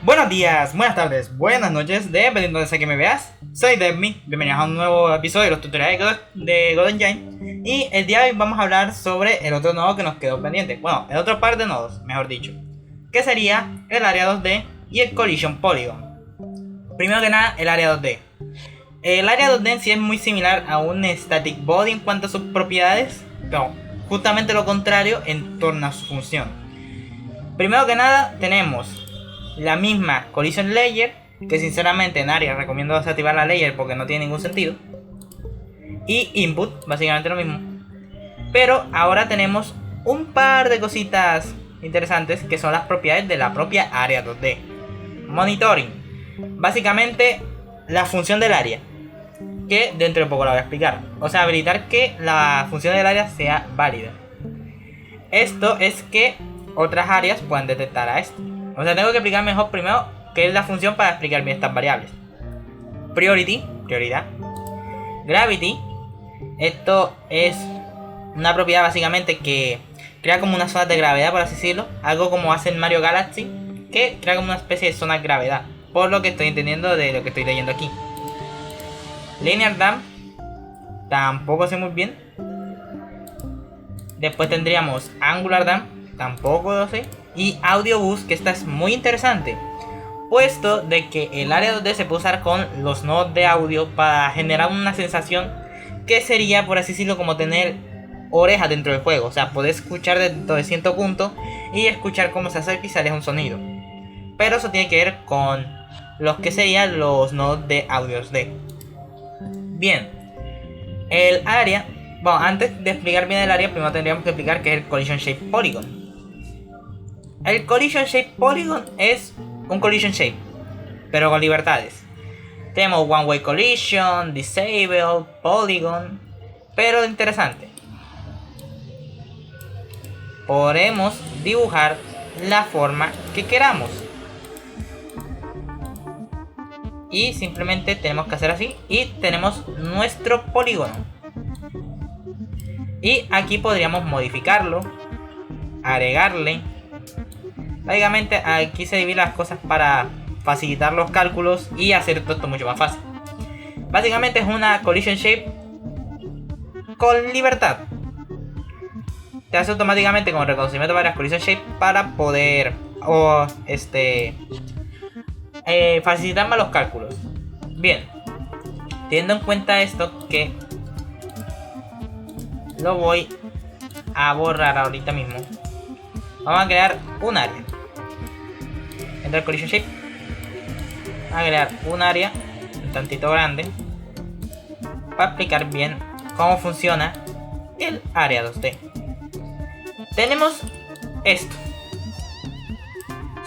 Buenos días, buenas tardes, buenas noches, dependiendo de que me veas. Soy Devmi, bienvenidos a un nuevo episodio de los tutoriales de God Engine. Y el día de hoy vamos a hablar sobre el otro nodo que nos quedó pendiente. Bueno, el otro par de nodos, mejor dicho, que sería el área 2D y el Collision Polygon. Primero que nada, el área 2D. El área 2D en sí es muy similar a un Static Body en cuanto a sus propiedades, pero justamente lo contrario en torno a su función. Primero que nada, tenemos la misma Collision Layer, que sinceramente en área recomiendo desactivar la layer porque no tiene ningún sentido. Y Input, básicamente lo mismo. Pero ahora tenemos un par de cositas interesantes que son las propiedades de la propia área 2D. Monitoring, básicamente la función del área, que dentro de poco la voy a explicar. O sea, habilitar que la función del área sea válida. Esto es que otras áreas puedan detectar a esto. O sea, tengo que explicar mejor primero qué es la función para explicar bien estas variables. Priority, prioridad. Gravity, esto es una propiedad básicamente que crea como una zona de gravedad, por así decirlo. Algo como hace en Mario Galaxy, que crea como una especie de zona de gravedad, por lo que estoy entendiendo de lo que estoy leyendo aquí. Linear Damp, tampoco sé muy bien. Después tendríamos Angular Damp, tampoco lo sé. Y Audio Boost, que esta es muy interesante, puesto de que el área 2D se puede usar con los nodos de audio para generar una sensación que sería, por así decirlo, como tener orejas dentro del juego. O sea, poder escuchar dentro de cierto punto y escuchar cómo se acerca y se aleja un sonido. Pero eso tiene que ver con los que serían los nodos de audio 2D. Bien, el área, bueno, antes de explicar bien el área, primero tendríamos que explicar qué es el Collision Shape Polygon. El Collision Shape Polygon es un Collision Shape, pero con libertades. Tenemos One Way Collision, Disable, Polygon. Pero lo interesante, podemos dibujar la forma que queramos. Y simplemente tenemos que hacer así y tenemos nuestro polígono. Y aquí podríamos modificarlo, agregarle. Básicamente aquí se dividen las cosas para facilitar los cálculos y hacer todo esto mucho más fácil. Básicamente es una collision shape con libertad. Te hace automáticamente con reconocimiento de varias collision shape para poder facilitar más los cálculos. Bien, teniendo en cuenta esto, que lo voy a borrar ahorita mismo, vamos a crear un área. Entra el Collision Shape. Vamos a crear un área un tantito grande para explicar bien cómo funciona el área 2D. Tenemos esto.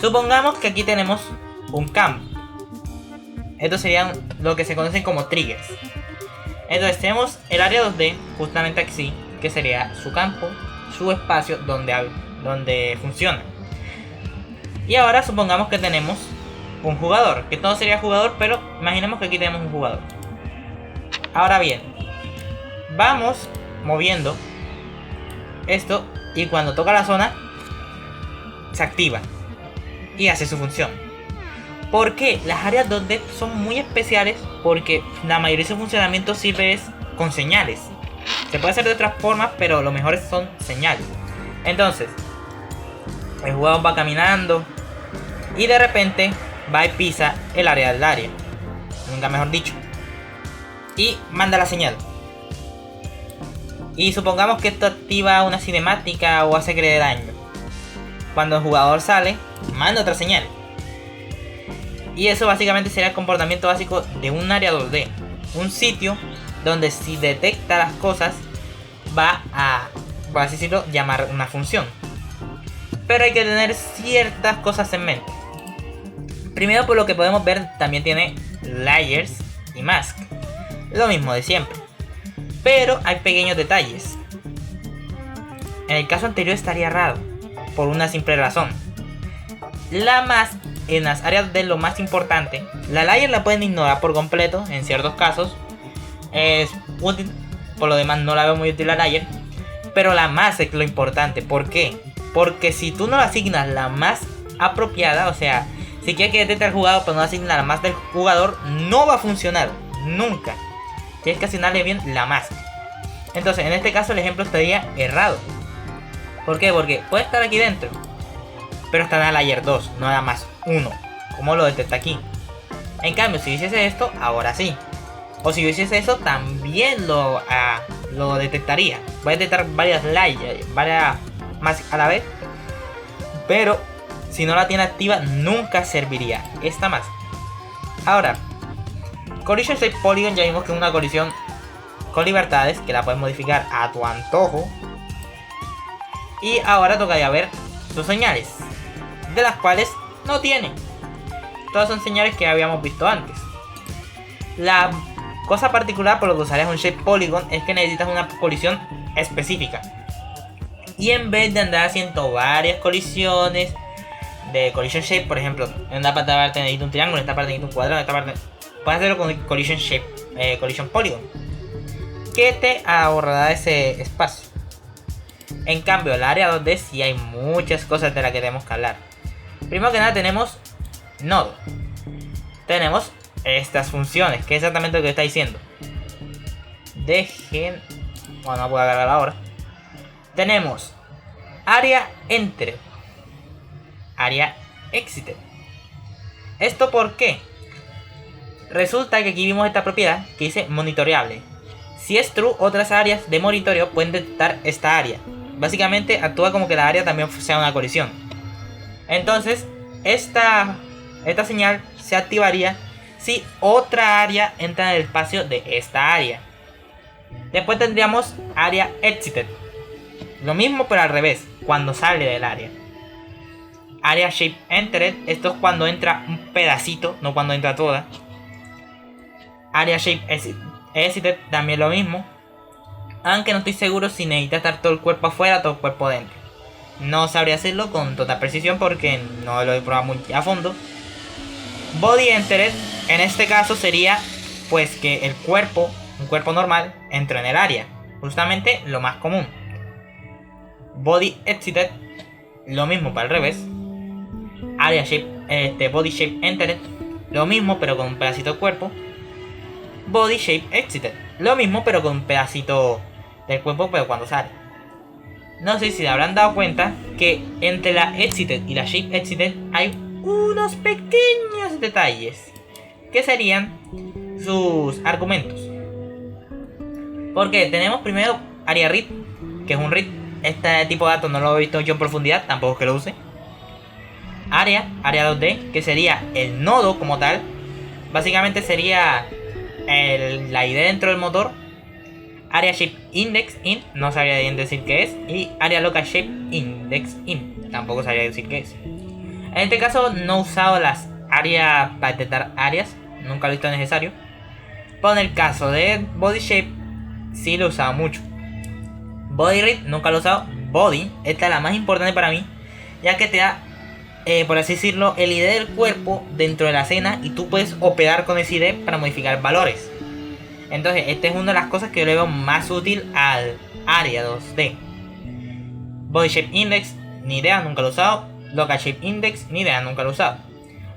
Supongamos que aquí tenemos un campo. Estos serían lo que se conocen como triggers. Entonces tenemos el área 2D justamente aquí, que sería su campo, su espacio donde funciona. Y ahora supongamos que tenemos un jugador, que esto no sería jugador, pero imaginemos que aquí tenemos un jugador. Ahora bien, vamos moviendo esto y cuando toca la zona se activa y hace su función. ¿Por qué? Las áreas 2D son muy especiales porque la mayoría de su funcionamiento sirve con señales. Se puede hacer de otras formas, pero lo mejor son señales. Entonces, el jugador va caminando y de repente va y pisa el área del área, nunca mejor dicho, y manda la señal. Y supongamos que esto activa una cinemática o hace que le dé daño. Cuando el jugador sale, manda otra señal. Y eso básicamente sería el comportamiento básico de un área 2D. Un sitio donde si detecta las cosas va a, por así decirlo, llamar una función. Pero hay que tener ciertas cosas en mente. Primero, por lo que podemos ver, también tiene layers y mask. Lo mismo de siempre. Pero hay pequeños detalles. En el caso anterior estaría raro, por una simple razón. La mask en las áreas de lo más importante, la layer la pueden ignorar por completo en ciertos casos. Es útil, por lo demás no la veo muy útil la layer. Pero la mask es lo importante. ¿Por qué? Porque si tú no le asignas la más apropiada, o sea, Si quieres que detecte al jugador pero no asigna la más del jugador, no va a funcionar. Nunca. Tienes que asignarle bien la más. Entonces, en este caso el ejemplo estaría errado. ¿Por qué? Porque puede estar aquí dentro, pero está en la layer 2, no nada más 1. ¿Cómo lo detecta aquí? En cambio, si hiciese esto, ahora sí. O si hiciese eso, también lo detectaría. Va a detectar varias layers, varias más a la vez. Pero si no la tiene activa, nunca serviría esta más. Ahora, Collision Shape Polygon ya vimos que es una colisión con libertades, que la puedes modificar a tu antojo. Y ahora tocaría ver sus señales, de las cuales no tiene. Todas son señales que habíamos visto antes. La cosa particular por lo que usarías un Shape Polygon es que necesitas una colisión específica. Y en vez de andar haciendo varias colisiones de Collision Shape, por ejemplo, en una parte necesito un triángulo, en esta parte necesito un cuadrado, en esta parte puedes hacerlo con Collision Shape, Collision Polygon, que te ahorrará ese espacio. En cambio, el área 2D sí hay muchas cosas de las que tenemos que hablar. Primero que nada tenemos nodo. Tenemos estas funciones, que es exactamente lo que está diciendo. Bueno, no puedo agarrar ahora. Tenemos área entered, área exited. ¿Esto por qué? Resulta que aquí vimos esta propiedad que dice monitoreable. Si es true, otras áreas de monitoreo pueden detectar esta área. Básicamente actúa como que la área también sea una colisión. Entonces, esta señal se activaría si otra área entra en el espacio de esta área. Después tendríamos área exited. Lo mismo pero al revés, cuando sale del área. Área shape entered, esto es cuando entra un pedacito, no cuando entra toda. Área shape exited, también lo mismo. Aunque no estoy seguro si necesita estar todo el cuerpo afuera o todo el cuerpo dentro. No sabría hacerlo con total precisión porque no lo he probado muy a fondo. Body entered, en este caso sería pues que el cuerpo, un cuerpo normal, entra en el área. Justamente lo más común. Body exited, lo mismo para el revés. Área shape, body shape entered, lo mismo pero con un pedacito de cuerpo. Body shape exited, lo mismo pero con un pedacito del cuerpo pero cuando sale. No sé si se habrán dado cuenta que entre la exited y la shape exited hay unos pequeños detalles que serían sus argumentos. Porque tenemos primero área read, que es un read. Este tipo de datos no lo he visto yo en profundidad, tampoco es que lo use. Área 2D, que sería el nodo como tal. Básicamente sería la idea dentro del motor. Área shape index in, no sabría bien decir qué es. Y área local shape index in, tampoco sabría decir qué es. En este caso no he usado las áreas para detectar áreas, nunca lo he visto necesario. Pero en el caso de body shape sí lo he usado mucho. Body read nunca lo he usado. Body, esta es la más importante para mí, ya que te da, por así decirlo, el ID del cuerpo dentro de la escena y tú puedes operar con ese ID para modificar valores. Entonces esta es una de las cosas que yo le veo más útil al área 2D. Body shape index, ni idea, nunca lo he usado. Local shape index, ni idea, nunca lo he usado.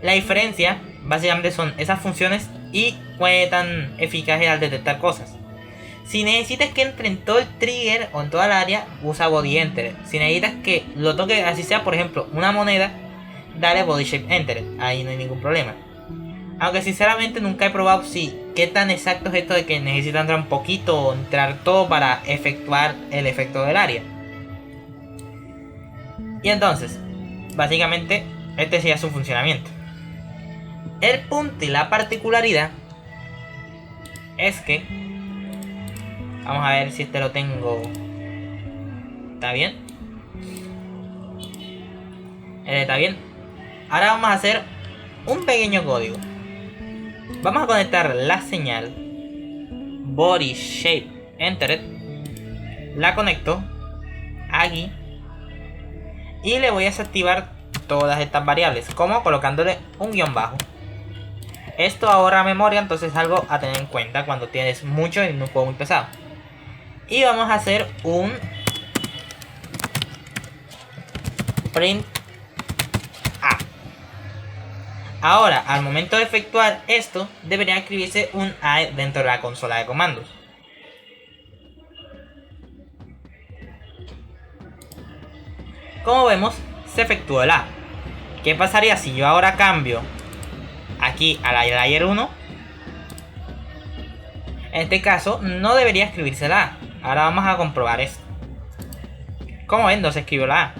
La diferencia básicamente son esas funciones y cuál tan eficaz es al detectar cosas. Si necesitas que entre en todo el trigger o en toda el área, usa body enter. Si necesitas que lo toque así sea, por ejemplo, una moneda, dale body shape enter. Ahí no hay ningún problema. Aunque sinceramente nunca he probado si qué tan exacto es esto de que necesita entrar un poquito o entrar todo para efectuar el efecto del área. Y entonces, básicamente, este sería su funcionamiento. El punto y la particularidad es que, vamos a ver si este lo tengo. ¿Está bien? ¿Está bien? Ahora vamos a hacer un pequeño código. Vamos a conectar la señal body shape entered. La conecto aquí y le voy a desactivar todas estas variables, como colocándole un guión bajo. Esto ahorra memoria, entonces es algo a tener en cuenta cuando tienes mucho en un juego muy pesado. Y vamos a hacer un print a. Ahora, al momento de efectuar esto, debería escribirse un AE dentro de la consola de comandos. Como vemos, se efectuó el A. ¿Qué pasaría si yo ahora cambio aquí a la layer 1? En este caso, no debería escribirse la A. Ahora vamos a comprobar esto. Como ven, no se escribió la A.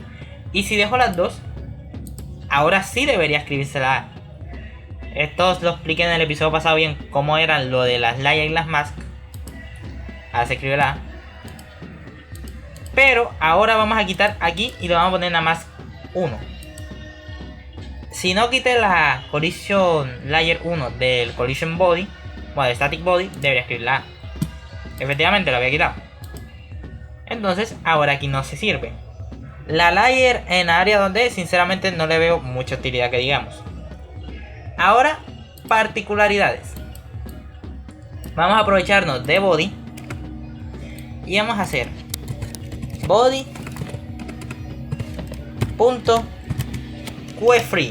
Y si dejo las dos, ahora sí debería escribirse la A. Esto os lo expliqué en el episodio pasado bien, cómo eran lo de las layers y las masks. Ahora se escribe la A. Pero ahora vamos a quitar aquí y lo vamos a poner en la mask 1. Si no quité la collision layer 1 del collision body, bueno, del static body, debería escribir la A. Efectivamente lo había quitado. Entonces ahora aquí no se sirve. La layer en área donde sinceramente no le veo mucha utilidad que digamos. Ahora, particularidades. Vamos a aprovecharnos de body y vamos a hacer body.quefree.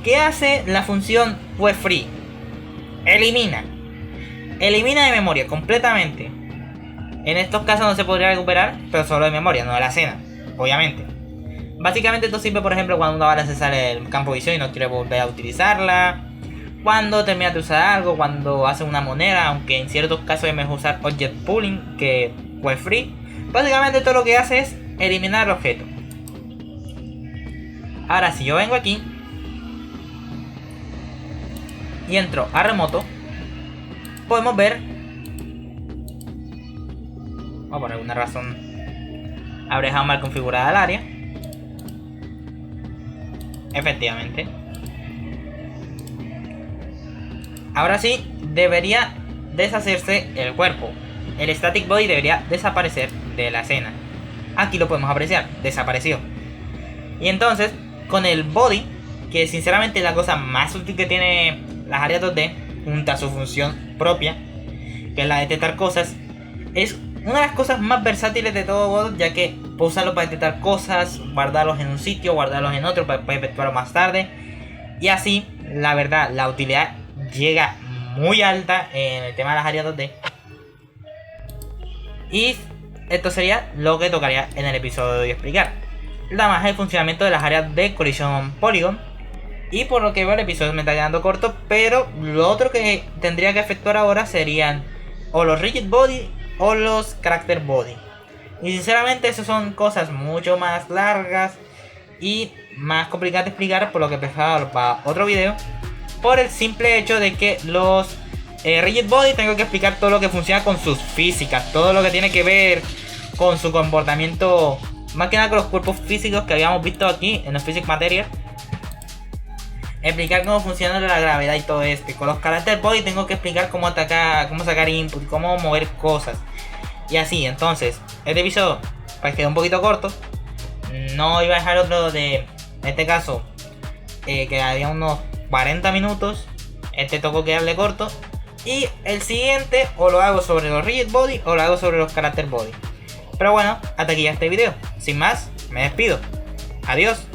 ¿Qué hace la función quefree? Elimina de memoria completamente. En estos casos no se podría recuperar, pero solo de memoria, no de la escena, obviamente. Básicamente esto sirve, por ejemplo, cuando una bala se sale del campo de visión y no quiere volver a utilizarla. Cuando terminas de usar algo, cuando haces una moneda, aunque en ciertos casos es mejor usar object pooling que quefree. Básicamente todo lo que hace es eliminar el objeto. Ahora si yo vengo aquí y entro a remoto, podemos ver, por alguna razón habré dejado mal configurada el área. Efectivamente. Ahora sí, debería deshacerse el cuerpo. El static body debería desaparecer de la escena. Aquí lo podemos apreciar, desapareció. Y entonces, con el body, que sinceramente es la cosa más útil que tiene las áreas 2D, junto a su función propia, que es la de detectar cosas, es una de las cosas más versátiles de todo God, ya que puedo usarlo para detectar cosas, guardarlos en un sitio, guardarlos en otro para poder efectuarlo más tarde. Y así, la verdad, la utilidad llega muy alta en el tema de las áreas 2D. Y esto sería lo que tocaría en el episodio de hoy explicar. La más el funcionamiento de las áreas de collision polygon. Y por lo que veo el episodio me está quedando corto, pero lo otro que tendría que efectuar ahora serían o los rigid body o los character body. Y sinceramente eso son cosas mucho más largas y más complicadas de explicar, por lo que prefiero para otro video. Por el simple hecho de que los rigid body tengo que explicar todo lo que funciona con sus físicas, todo lo que tiene que ver con su comportamiento, más que nada con los cuerpos físicos que habíamos visto aquí en los Physics Material. Explicar cómo funciona la gravedad y todo esto. Y con los character body tengo que explicar cómo atacar, cómo sacar input, cómo mover cosas. Y así, entonces, este episodio pues quedó un poquito corto. No iba a dejar otro de, en este caso, que había unos 40 minutos. Este tocó quedarle corto. Y el siguiente o lo hago sobre los rigid body o lo hago sobre los character body. Pero bueno, hasta aquí ya este video. Sin más, me despido. Adiós.